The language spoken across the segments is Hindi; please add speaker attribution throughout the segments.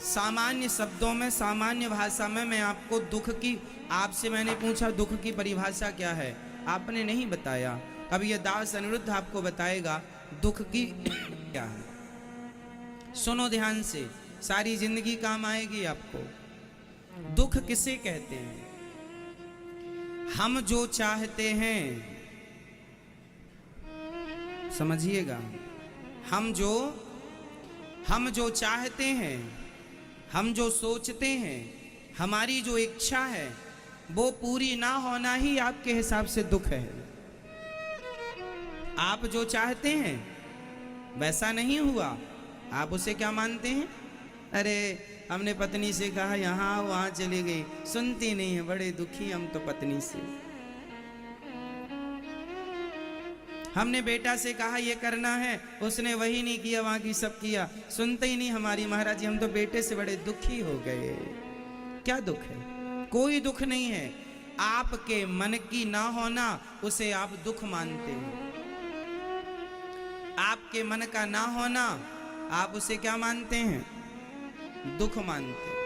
Speaker 1: सामान्य शब्दों में, सामान्य भाषा में मैं आपको दुख की, आपसे मैंने पूछा दुख की परिभाषा क्या है, आपने नहीं बताया। अब यह दास अनिरुद्ध आपको बताएगा दुख की क्या है। सुनो ध्यान से, सारी जिंदगी काम आएगी आपको। दुख किसे कहते हैं? हम जो चाहते हैं, समझिएगा, हम जो चाहते हैं, हम जो सोचते हैं, हमारी जो इच्छा है वो पूरी ना होना ही आपके हिसाब से दुख है। आप जो चाहते हैं वैसा नहीं हुआ, आप उसे क्या मानते हैं? अरे हमने पत्नी से कहा यहाँ वहाँ चली गई, सुनती नहीं है, बड़े दुखी हम तो पत्नी से। हमने बेटा से कहा ये करना है, उसने वही नहीं किया, वहाँ की सब किया, सुनते ही नहीं हमारी। महाराज जी हम तो बेटे से बड़े दुखी हो गए। क्या दुख है? कोई दुख नहीं है। आपके मन की ना होना उसे आप दुख मानते हैं। आपके मन का ना होना आप उसे क्या मानते हैं? दुख मानते हैं।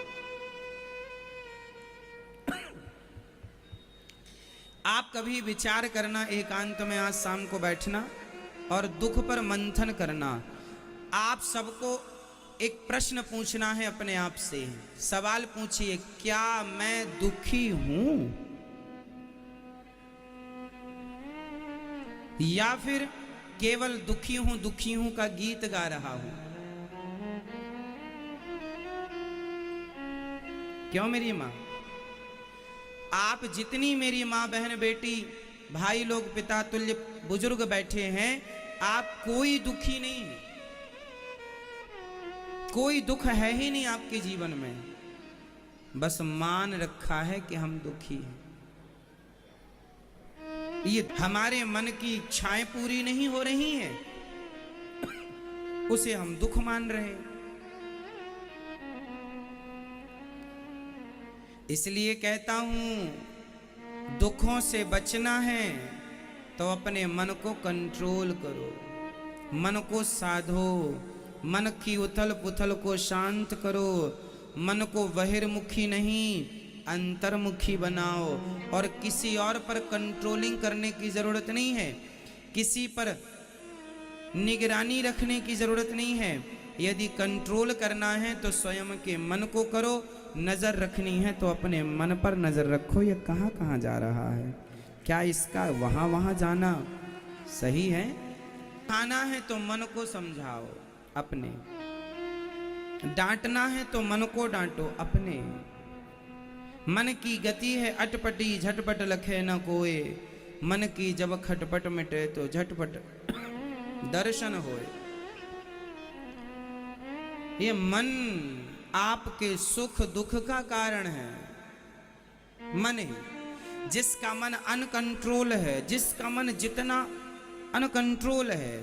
Speaker 1: आप कभी विचार करना, एकांत में आज शाम को बैठना और दुख पर मंथन करना। आप सबको एक प्रश्न पूछना है अपने आप से। सवाल पूछिए, क्या मैं दुखी हूं या फिर केवल दुखी हूं का गीत गा रहा हूं? क्यों मेरी मां? आप जितनी मेरी मां, बहन, बेटी, भाई लोग, पिता तुल्य बुजुर्ग बैठे हैं, आप कोई दुखी नहीं है। कोई दुख है ही नहीं आपके जीवन में। बस मान रखा है कि हम दुखी हैं। ये हमारे मन की इच्छाएं पूरी नहीं हो रही हैं, उसे हम दुख मान रहे हैं। इसलिए कहता हूं, दुखों से बचना है तो अपने मन को कंट्रोल करो, मन को साधो, मन की उथल पुथल को शांत करो, मन को बहिर्मुखी नहीं अंतर्मुखी बनाओ। और किसी और पर कंट्रोलिंग करने की जरूरत नहीं है, किसी पर निगरानी रखने की जरूरत नहीं है। यदि कंट्रोल करना है तो स्वयं के मन को करो, नजर रखनी है तो अपने मन पर नजर रखो। ये कहाँ कहाँ जा रहा है, क्या इसका वहां वहां जाना सही है? खाना है तो मन को समझाओ अपने, डांटना है तो मन को डांटो अपने। मन की गति है अटपटी, झटपट लखे न कोय, मन की जब खटपट मिटे तो झटपट दर्शन होए। ये मन आपके सुख दुख का कारण है। मन ही, जिसका मन अनकंट्रोल है, जिसका मन जितना अनकंट्रोल है,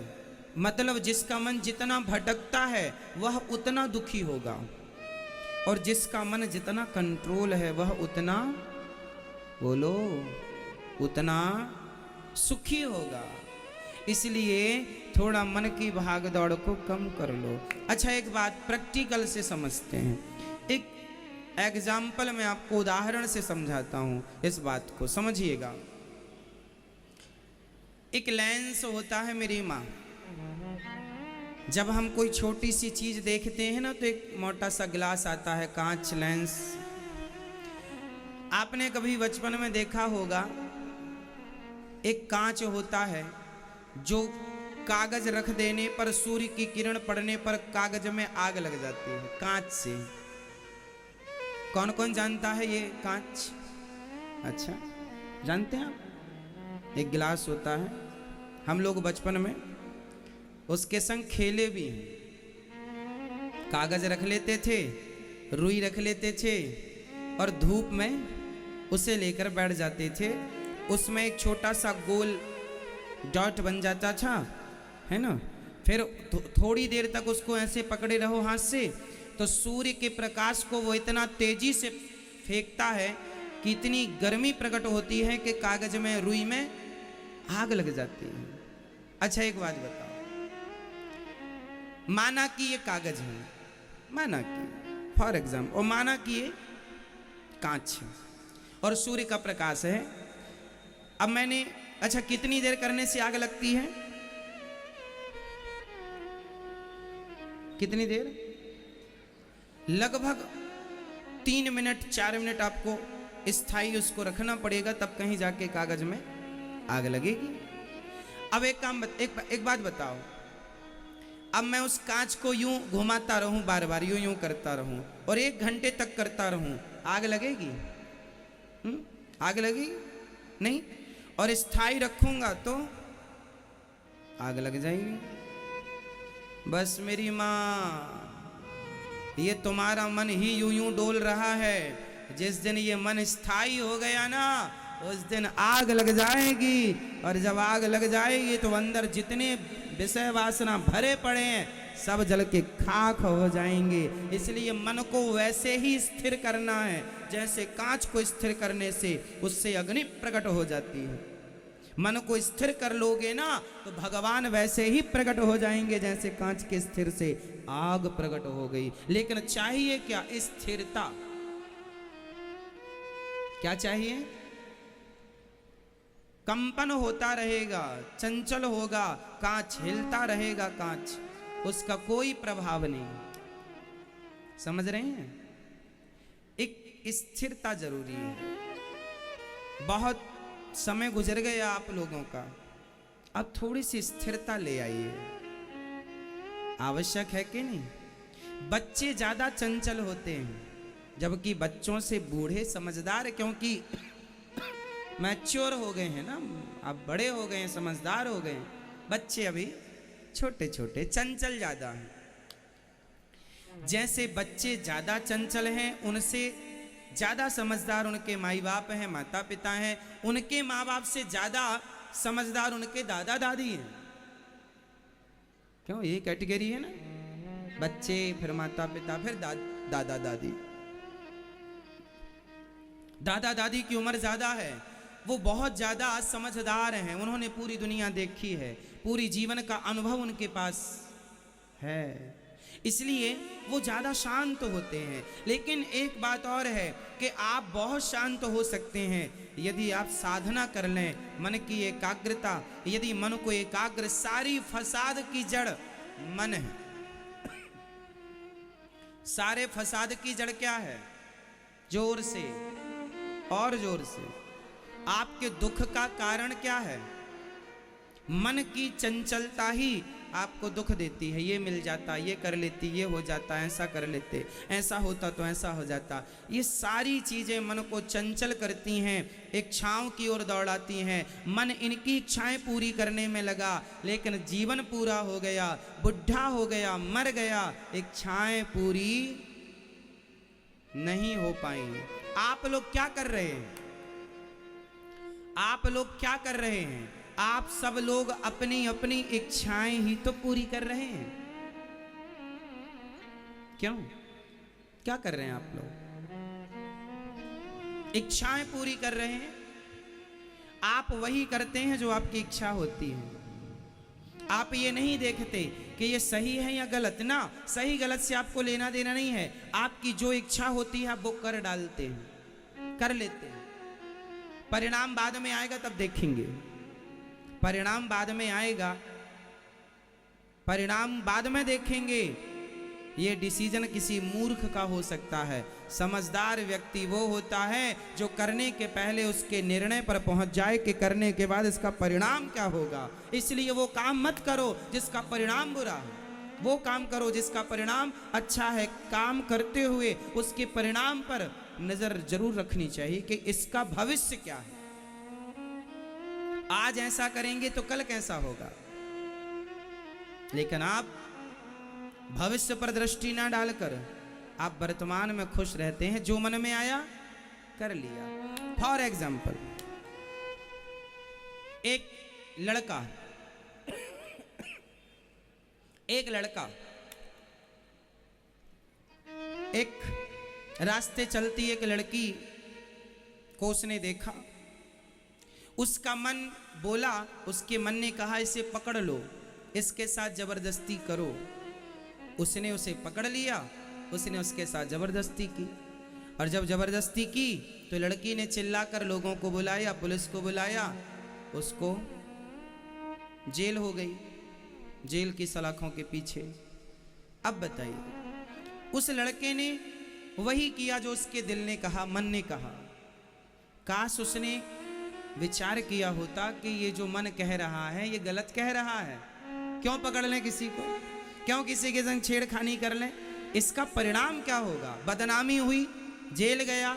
Speaker 1: मतलब जिसका मन जितना भटकता है वह उतना दुखी होगा, और जिसका मन जितना कंट्रोल है वह उतना, बोलो, उतना सुखी होगा। इसलिए थोड़ा मन की भाग दौड़ को कम कर लो। अच्छा, एक बात प्रैक्टिकल से समझते हैं। एक एग्जाम्पल मैं आपको उदाहरण से समझाता हूं, इस बात को समझिएगा। एक लेंस होता है मेरी माँ, जब हम कोई छोटी सी चीज देखते हैं ना तो एक मोटा सा ग्लास आता है, कांच लेंस। आपने कभी बचपन में देखा होगा, एक कांच होता है जो कागज रख देने पर, सूर्य की किरण पड़ने पर कागज में आग लग जाती है, कांच से। कौन कौन जानता है ये कांच? अच्छा, जानते हैं आप? एक गिलास होता है, हम लोग बचपन में उसके संग खेले भी हैं। कागज रख लेते थे, रुई रख लेते थे और धूप में उसे लेकर बैठ जाते थे। उसमें एक छोटा सा गोल डॉट बन जाता था, है ना। फिर थोड़ी देर तक उसको ऐसे पकड़े रहो हाथ से, तो सूर्य के प्रकाश को वो इतना तेजी से फेंकता है कि इतनी गर्मी प्रकट होती है कि कागज में, रुई में आग लग जाती है। अच्छा, एक बात बताओ, माना कि ये कागज है, माना कि फॉर एग्जाम्पल, और माना कि ये कांच है और सूर्य का प्रकाश है। अब मैंने, अच्छा कितनी देर करने से आग लगती है? कितनी देर? लगभग 3 मिनट 4 मिनट आपको स्थायी उसको रखना पड़ेगा, तब कहीं जाके कागज में आग लगेगी। अब एक बात बताओ, अब मैं उस कांच को यूं घुमाता रहूं, बार बार यूं यूं करता रहूं और 1 घंटे तक करता रहूं, आग लगेगी? आग लगेगी? नहीं। और स्थायी रखूंगा तो आग लग जाएगी। बस मेरी माँ, ये तुम्हारा मन ही यूं यूं डोल रहा है। जिस दिन ये मन स्थायी हो गया ना, उस दिन आग लग जाएगी। और जब आग लग जाएगी तो अंदर जितने विषय वासना भरे पड़े हैं सब जल के खाक हो जाएंगे। इसलिए मन को वैसे ही स्थिर करना है जैसे कांच को स्थिर करने से उससे अग्नि प्रकट हो जाती है। मन को स्थिर कर लोगे ना तो भगवान वैसे ही प्रकट हो जाएंगे जैसे कांच के स्थिर से आग प्रकट हो गई। लेकिन चाहिए क्या? स्थिरता। क्या चाहिए? कंपन होता रहेगा, चंचल होगा, कांच हिलता रहेगा, कांच उसका कोई प्रभाव नहीं। समझ रहे हैं? एक स्थिरता जरूरी है। बहुत समय गुजर गया आप लोगों का, अब थोड़ी सी स्थिरता ले आइए। आवश्यक है कि नहीं? बच्चे ज्यादा चंचल होते हैं, जबकि बच्चों से बूढ़े समझदार, क्योंकि मैच्योर हो गए हैं ना, अब बड़े हो गए हैं, समझदार हो गए हैं। बच्चे अभी छोटे छोटे, चंचल ज्यादा हैं। जैसे बच्चे ज्यादा चंचल हैं, उनसे ज्यादा समझदार उनके माई बाप हैं, माता पिता हैं। उनके माँ बाप से ज्यादा समझदार उनके दादा दादी हैं। क्यों? ये कैटेगरी है ना, बच्चे, फिर माता पिता, फिर दादा दादी। दादा दादी की उम्र ज्यादा है, वो बहुत ज्यादा समझदार हैं, उन्होंने पूरी दुनिया देखी है, पूरी जीवन का अनुभव उनके पास है, इसलिए वो ज्यादा शांत होते हैं। लेकिन एक बात और है कि आप बहुत शांत हो सकते हैं यदि आप साधना कर लें, मन की एकाग्रता। यदि मन को एकाग्र, सारी फसाद की जड़ मन है। सारे फसाद की जड़ क्या है? जोर से और जोर से, आपके दुख का कारण क्या है? मन की चंचलता ही आपको दुख देती है। ये मिल जाता, ये कर लेती, ये हो जाता, ऐसा कर लेते, ऐसा होता तो ऐसा हो जाता। ये सारी चीजें मन को चंचल करती हैं, इच्छाओं की ओर दौड़ाती हैं। मन इनकी इच्छाएं पूरी करने में लगा, लेकिन जीवन पूरा हो गया, बुढ़ा हो गया, मर गया, इच्छाएं पूरी नहीं हो पाई। आप लोग क्या कर रहे हैं? आप लोग क्या कर रहे हैं? आप सब लोग अपनी अपनी इच्छाएं ही तो पूरी कर रहे हैं। क्यों? क्या कर रहे हैं आप लोग? इच्छाएं पूरी कर रहे हैं। आप वही करते हैं जो आपकी इच्छा होती है। आप ये नहीं देखते कि ये सही है या गलत ना, सही गलत से आपको लेना देना नहीं है। आपकी जो इच्छा होती है आप वो कर डालते हैं, कर लेते हैं। परिणाम बाद में आएगा तब देखेंगे। परिणाम बाद में आएगा, परिणाम बाद में देखेंगे। ये डिसीजन किसी मूर्ख का हो सकता है। समझदार व्यक्ति वो होता है जो करने के पहले उसके निर्णय पर पहुंच जाए कि करने के बाद इसका परिणाम क्या होगा। इसलिए वो काम मत करो जिसका परिणाम बुरा है, वो काम करो जिसका परिणाम अच्छा है। काम करते हुए उसके परिणाम पर नजर जरूर रखनी चाहिए कि इसका भविष्य क्या है। आज ऐसा करेंगे तो कल कैसा होगा। लेकिन आप भविष्य पर दृष्टि ना डालकर आप वर्तमान में खुश रहते हैं। जो मन में आया कर लिया। फॉर एग्जाम्पल, एक लड़का एक रास्ते चलती एक लड़की को उसने देखा। उसका मन बोला, उसके मन ने कहा इसे पकड़ लो, इसके साथ जबरदस्ती करो। उसने उसे पकड़ लिया उसने उसके साथ जबरदस्ती की। और जब जबरदस्ती की तो लड़की ने चिल्लाकर लोगों को बुलाया, पुलिस को बुलाया, उसको जेल हो गई, जेल की सलाखों के पीछे। अब बताइए, उस लड़के ने वही किया जो उसके दिल ने कहा, मन ने कहा। काश उसने विचार किया होता कि ये जो मन कह रहा है ये गलत कह रहा है, क्यों पकड़ लें किसी को, क्यों किसी के संग छेड़खानी कर लें, इसका परिणाम क्या होगा, बदनामी हुई, जेल गया,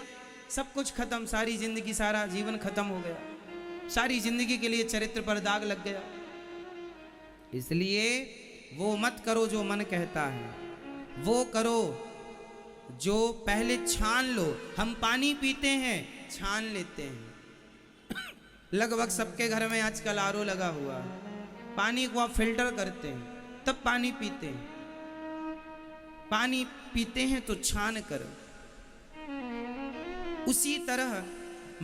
Speaker 1: सब कुछ खत्म, सारी जिंदगी, सारा जीवन खत्म हो गया, सारी जिंदगी के लिए चरित्र पर दाग लग गया। इसलिए वो मत करो जो मन कहता है, वो करो जो पहले छान लो। हम पानी पीते हैं, छान लेते हैं। लगभग सबके घर में आजकल आरओ लगा हुआ है, पानी को आप फिल्टर करते हैं तब पानी पीते हैं। पानी पीते हैं तो छान कर। उसी तरह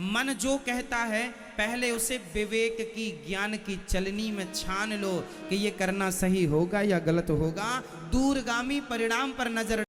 Speaker 1: मन जो कहता है पहले उसे विवेक की, ज्ञान की चलनी में छान लो कि ये करना सही होगा या गलत होगा। दूरगामी परिणाम पर नजर